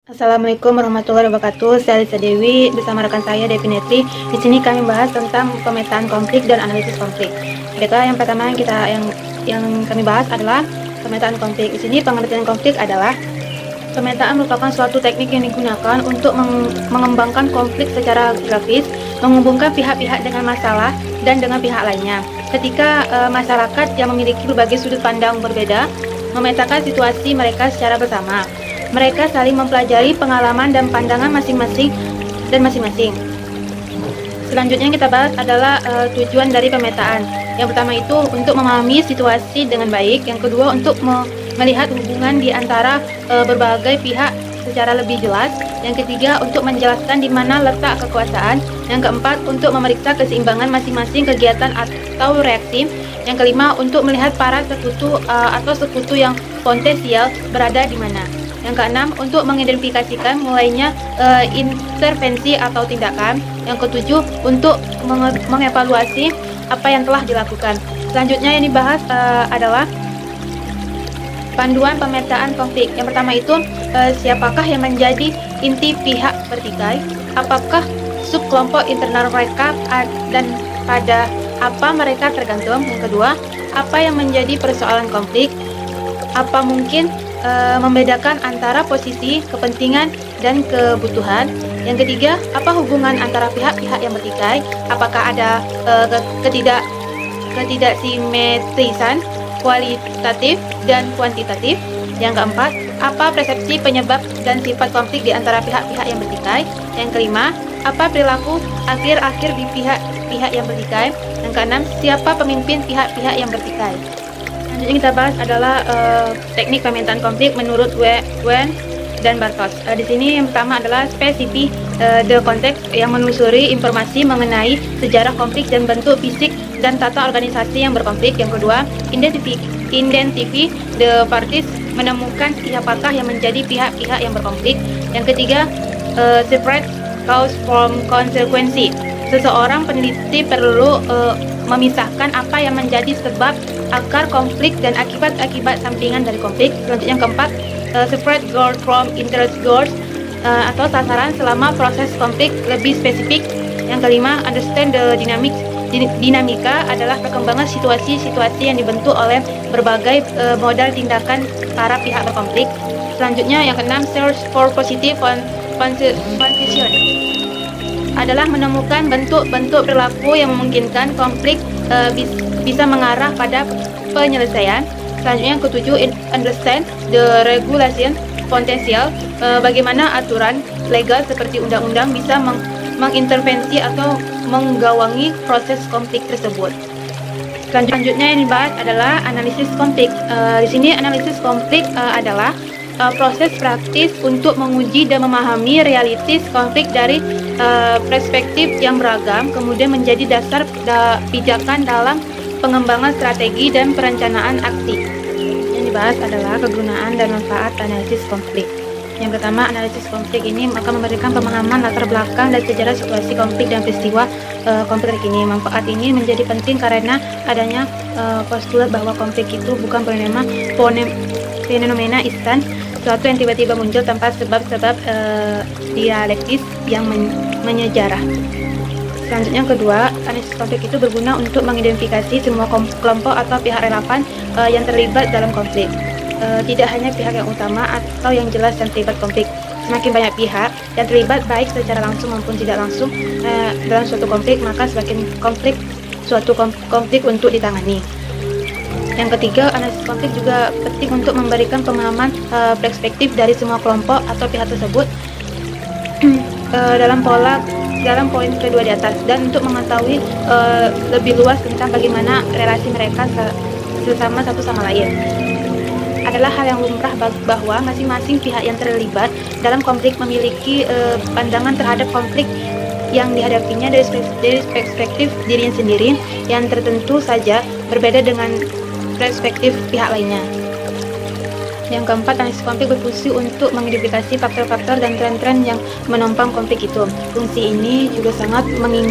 Assalamualaikum warahmatullahi wabarakatuh. Saya Lisa Dewi bersama rekan saya Definitely. Di sini kami bahas tentang pemetaan konflik dan analisis konflik. Baiklah, yang pertama yang kami bahas adalah pemetaan konflik. Di sini pengertian konflik adalah pemetaan merupakan suatu teknik yang digunakan untuk mengembangkan konflik secara grafis, menghubungkan pihak-pihak dengan masalah dan dengan pihak lainnya. Ketika masyarakat yang memiliki berbagai sudut pandang berbeda memetakan situasi mereka secara bersama. Mereka saling mempelajari pengalaman dan pandangan masing-masing. Selanjutnya yang kita bahas adalah tujuan dari pemetaan. Yang pertama itu untuk memahami situasi dengan baik. Yang kedua untuk melihat hubungan di antara berbagai pihak secara lebih jelas. Yang ketiga untuk menjelaskan di mana letak kekuasaan. Yang keempat untuk memeriksa keseimbangan masing-masing kegiatan atau reaksi. Yang kelima untuk melihat para sekutu atau sekutu yang potensial berada di mana. Yang keenam, untuk mengidentifikasikan mulainya intervensi atau tindakan. Yang ketujuh, untuk mengevaluasi apa yang telah dilakukan. Selanjutnya yang dibahas adalah panduan pemetaan konflik. Yang pertama itu, siapakah yang menjadi inti pihak bertikai? Apakah subkelompok internal mereka dan pada apa mereka tergantung? Yang kedua, apa yang menjadi persoalan konflik? Apa mungkin membedakan antara posisi, kepentingan, dan kebutuhan. Yang ketiga, apa hubungan antara pihak-pihak yang bertikai? Apakah ada ketidaksimetrisan kualitatif dan kuantitatif? Yang keempat, apa persepsi penyebab dan sifat konflik di antara pihak-pihak yang bertikai? Yang kelima, apa perilaku akhir-akhir di pihak-pihak yang bertikai? Yang keenam, siapa pemimpin pihak-pihak yang bertikai? Selanjutnya kita bahas adalah teknik pemetaan konflik menurut Wen dan Bartos. Di sini yang pertama adalah spesifik the context yang menelusuri informasi mengenai sejarah konflik dan bentuk fisik dan tata organisasi yang berkonflik. Yang kedua, identify the parties, menemukan siapakah yang menjadi pihak-pihak yang berkonflik. Yang ketiga, separate cause from consequence. Seseorang peneliti perlu memisahkan apa yang menjadi sebab akar konflik dan akibat-akibat sampingan dari konflik. Selanjutnya yang keempat, separate goal from interest goals atau sasaran selama proses konflik lebih spesifik. Yang kelima, understand the dinamika adalah perkembangan situasi-situasi yang dibentuk oleh berbagai modal tindakan para pihak berkonflik. Selanjutnya yang keenam, search for positive confusion adalah menemukan bentuk-bentuk perilaku yang memungkinkan konflik bisa mengarah pada penyelesaian. Selanjutnya yang ketujuh, understand the regulation potential, bagaimana aturan legal seperti undang-undang bisa mengintervensi atau menggawangi proses konflik tersebut. Selanjutnya yang dibahas adalah analisis konflik. Di sini analisis konflik adalah proses praktis untuk menguji dan memahami realitis konflik dari perspektif yang beragam, kemudian menjadi dasar pijakan dalam pengembangan strategi dan perencanaan aksi. Yang dibahas adalah kegunaan dan manfaat analisis konflik. Yang pertama, analisis konflik ini akan memberikan pemahaman latar belakang dan sejarah situasi konflik dan peristiwa konflik ini. Manfaat ini menjadi penting karena adanya postulat bahwa konflik itu bukan fenomena instan, sesuatu yang tiba-tiba muncul tanpa sebab-sebab dialektis yang menyejarah. Selanjutnya yang kedua, analisis konflik itu berguna untuk mengidentifikasi semua kelompok atau pihak relevan yang terlibat dalam konflik. Tidak hanya pihak yang utama atau yang jelas yang terlibat konflik. Semakin banyak pihak yang terlibat baik secara langsung maupun tidak langsung dalam suatu konflik, maka semakin suatu konflik untuk ditangani. Yang ketiga, analisis konflik juga penting untuk memberikan pemahaman perspektif dari semua kelompok atau pihak tersebut dalam poin kedua di atas, dan untuk mengetahui lebih luas tentang bagaimana relasi mereka sesama satu sama lain. Adalah hal yang lumrah bahwa masing-masing pihak yang terlibat dalam konflik memiliki pandangan terhadap konflik yang dihadapinya dari perspektif dirinya sendiri yang tertentu saja berbeda dengan perspektif pihak lainnya. Yang keempat, analisis konflik berfungsi untuk mengidentifikasi faktor-faktor dan tren-tren yang menopang konflik itu. Fungsi ini juga sangat penting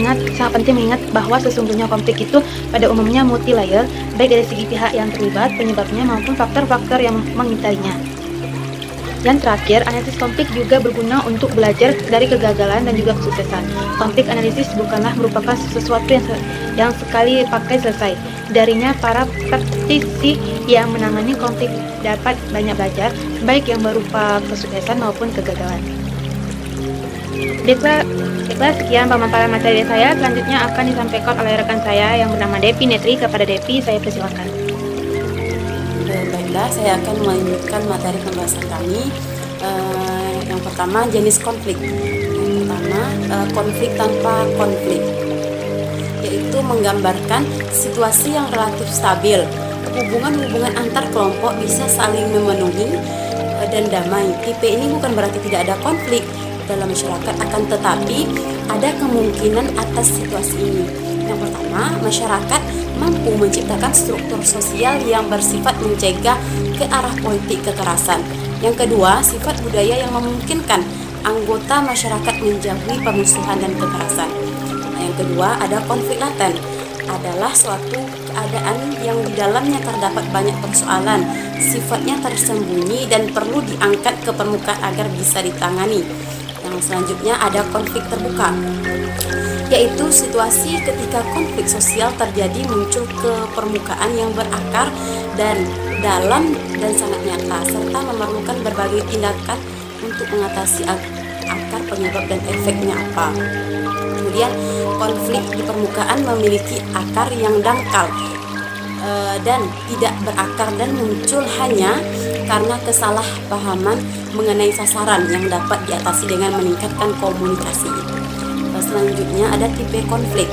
mengingat bahwa sesungguhnya konflik itu pada umumnya multi-layer, baik dari segi pihak yang terlibat, penyebabnya maupun faktor-faktor yang mengitarinya. Yang terakhir, analisis konflik juga berguna untuk belajar dari kegagalan dan juga kesuksesan. Konflik analisis bukanlah merupakan sesuatu yang sekali pakai selesai. Darinya, para praktisi yang menangani konflik dapat banyak belajar, baik yang berupa kesuksesan maupun kegagalan. Baiklah, sekian pemaparan materi saya. Selanjutnya akan disampaikan oleh rekan saya yang bernama Devi Netri. Kepada Devi, saya persilakan. Baiklah, saya akan melanjutkan materi pembahasan kami. Yang pertama, jenis konflik. Yang pertama, konflik tanpa konflik, yaitu menggambarkan situasi yang relatif stabil. Hubungan-hubungan antar kelompok bisa saling memenuhi dan damai. Tipe ini bukan berarti tidak ada konflik dalam masyarakat, akan tetapi ada kemungkinan atas situasi ini. Yang pertama, masyarakat mampu menciptakan struktur sosial yang bersifat mencegah ke arah politik kekerasan. Yang kedua, sifat budaya yang memungkinkan anggota masyarakat menjauhi pemusuhan dan kekerasan. Yang kedua, ada konflik laten, adalah suatu keadaan yang di dalamnya terdapat banyak persoalan, sifatnya tersembunyi dan perlu diangkat ke permukaan agar bisa ditangani. Yang selanjutnya ada konflik terbuka, yaitu situasi ketika konflik sosial terjadi muncul ke permukaan yang berakar dan dalam dan sangat nyata, serta memerlukan berbagai tindakan untuk mengatasi akar penyebab dan efeknya apa. Kemudian konflik di permukaan memiliki akar yang dangkal dan tidak berakar dan muncul hanya karena kesalahpahaman mengenai sasaran yang dapat diatasi dengan meningkatkan komunikasi. Selanjutnya ada tipe konflik.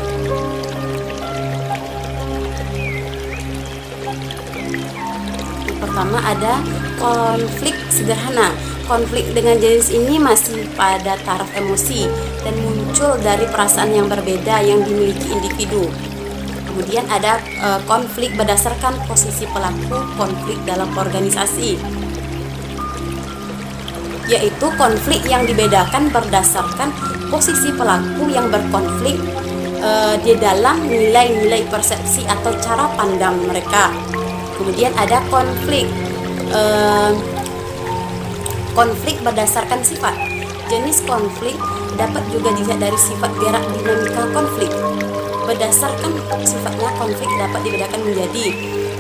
Yang pertama ada konflik sederhana. Konflik dengan jenis ini masih pada taraf emosi dan muncul dari perasaan yang berbeda yang dimiliki individu. Kemudian ada konflik berdasarkan posisi pelaku konflik dalam organisasi, yaitu konflik yang dibedakan berdasarkan posisi pelaku yang berkonflik di dalam nilai-nilai persepsi atau cara pandang mereka. Kemudian ada konflik berdasarkan sifat. Jenis konflik dapat juga dilihat dari sifat gerak dinamika konflik. Berdasarkan sifatnya, konflik dapat dibedakan menjadi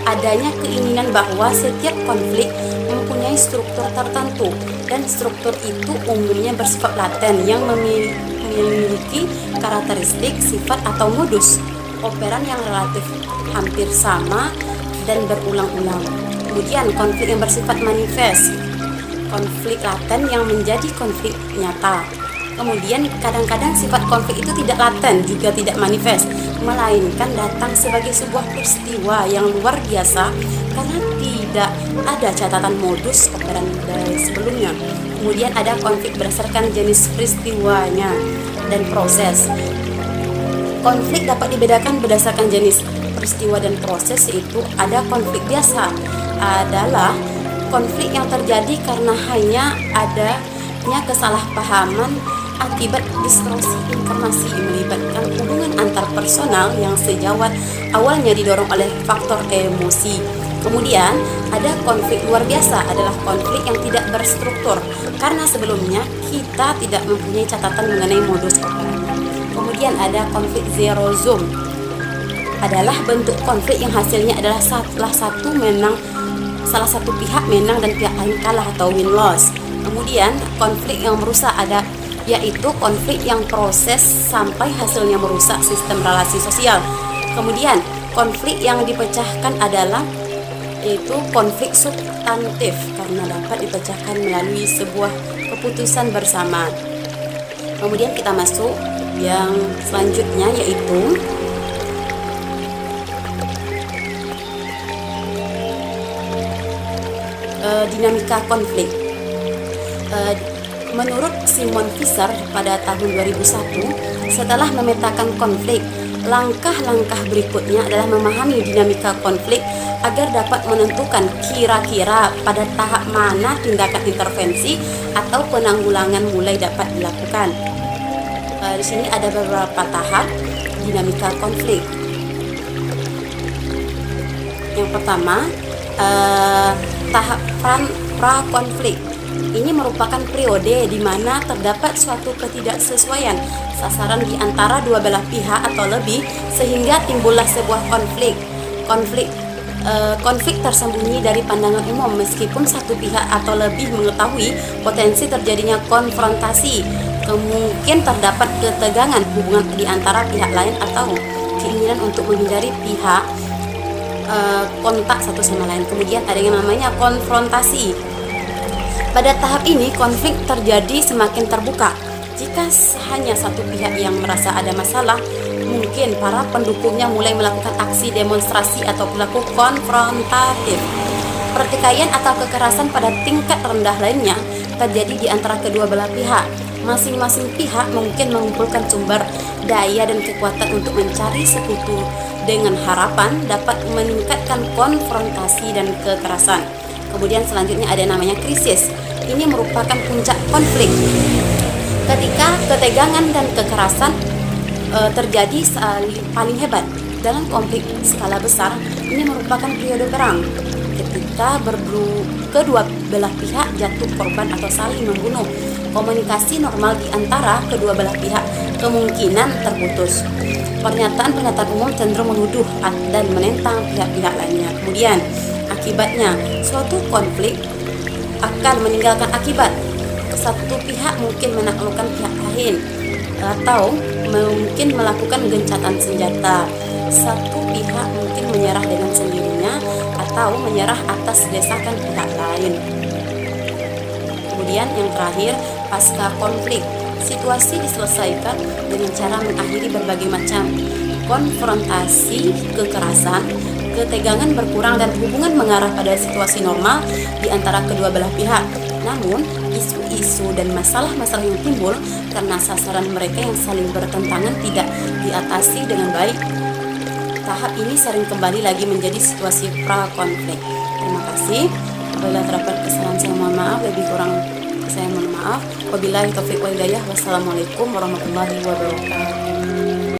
adanya keinginan bahwa setiap konflik mempunyai struktur tertentu, dan struktur itu umumnya bersifat laten yang memiliki karakteristik, sifat atau modus operan yang relatif hampir sama dan berulang-ulang. Kemudian konflik yang bersifat manifest, konflik laten yang menjadi konflik nyata. Kemudian kadang-kadang sifat konflik itu tidak laten juga tidak manifest, melainkan datang sebagai sebuah peristiwa yang luar biasa karena tidak ada catatan modus operandi dari sebelumnya. Kemudian ada konflik berdasarkan jenis peristiwanya dan proses. Konflik dapat dibedakan berdasarkan jenis peristiwa dan proses, yaitu ada konflik biasa adalah konflik yang terjadi karena hanya adanya kesalahpahaman akibat distorsi informasi melibatkan hubungan antar personal yang sejawat awalnya didorong oleh faktor emosi. Kemudian ada konflik luar biasa adalah konflik yang tidak berstruktur karena sebelumnya kita tidak mempunyai catatan mengenai modus operandi. Kemudian ada konflik zero sum adalah bentuk konflik yang hasilnya adalah salah satu pihak menang dan pihak lain kalah atau win-loss. Kemudian konflik yang merusak yaitu konflik yang proses sampai hasilnya merusak sistem relasi sosial. Kemudian konflik yang dipecahkan adalah yaitu konflik substantif karena dapat dipecahkan melalui sebuah keputusan bersama. Kemudian kita masuk yang selanjutnya, yaitu dinamika konflik. Menurut Simon Fisher pada tahun 2001, setelah memetakan konflik, langkah-langkah berikutnya adalah memahami dinamika konflik agar dapat menentukan kira-kira pada tahap mana tindakan intervensi atau penanggulangan mulai dapat dilakukan. Di sini ada beberapa tahap dinamika konflik. Yang pertama, tahap pra-konflik. Ini merupakan periode di mana terdapat suatu ketidaksesuaian sasaran di antara dua belah pihak atau lebih, sehingga timbullah sebuah konflik tersembunyi dari pandangan umum, meskipun satu pihak atau lebih mengetahui potensi terjadinya konfrontasi. Kemungkinan terdapat ketegangan hubungan di antara pihak lain atau keinginan untuk menghindari pihak kontak satu sama lain. Kemudian ada yang namanya konfrontasi. Pada tahap ini konflik terjadi semakin terbuka. Jika hanya satu pihak yang merasa ada masalah, mungkin para pendukungnya mulai melakukan aksi demonstrasi atau perilaku konfrontatif. Pertikaian atau kekerasan pada tingkat rendah lainnya terjadi di antara kedua belah pihak. Masing-masing pihak mungkin mengumpulkan sumber daya dan kekuatan untuk mencari sekutu dengan harapan dapat meningkatkan konfrontasi dan kekerasan. Kemudian selanjutnya ada namanya krisis. Ini merupakan puncak konflik. Ketika ketegangan dan kekerasan terjadi paling hebat dalam konflik skala besar, ini merupakan periode perang. Ketika kedua belah pihak jatuh korban atau saling membunuh, komunikasi normal di antara kedua belah pihak kemungkinan terputus. Pernyataan-pernyataan umum cenderung menuduh dan menentang pihak-pihak lainnya. Kemudian akibatnya, suatu konflik akan meninggalkan akibat. Satu pihak mungkin menaklukkan pihak lain atau mungkin melakukan gencatan senjata. Satu pihak mungkin menyerah dengan sendirinya atau menyerah atas desakan pihak lain. Kemudian yang terakhir, pasca konflik. Situasi diselesaikan dengan cara mengakhiri berbagai macam konfrontasi, kekerasan, ketegangan berkurang dan hubungan mengarah pada situasi normal di antara kedua belah pihak. Namun, isu-isu dan masalah-masalah yang timbul karena sasaran mereka yang saling bertentangan tidak diatasi dengan baik. Tahap ini sering kembali lagi menjadi situasi pra-konflik. Terima kasih. Apabila terdapat kesalahan saya mohon maaf, lebih kurang saya mohon maaf. Wabillahi taufiq wal hidayah. Wassalamualaikum warahmatullahi wabarakatuh.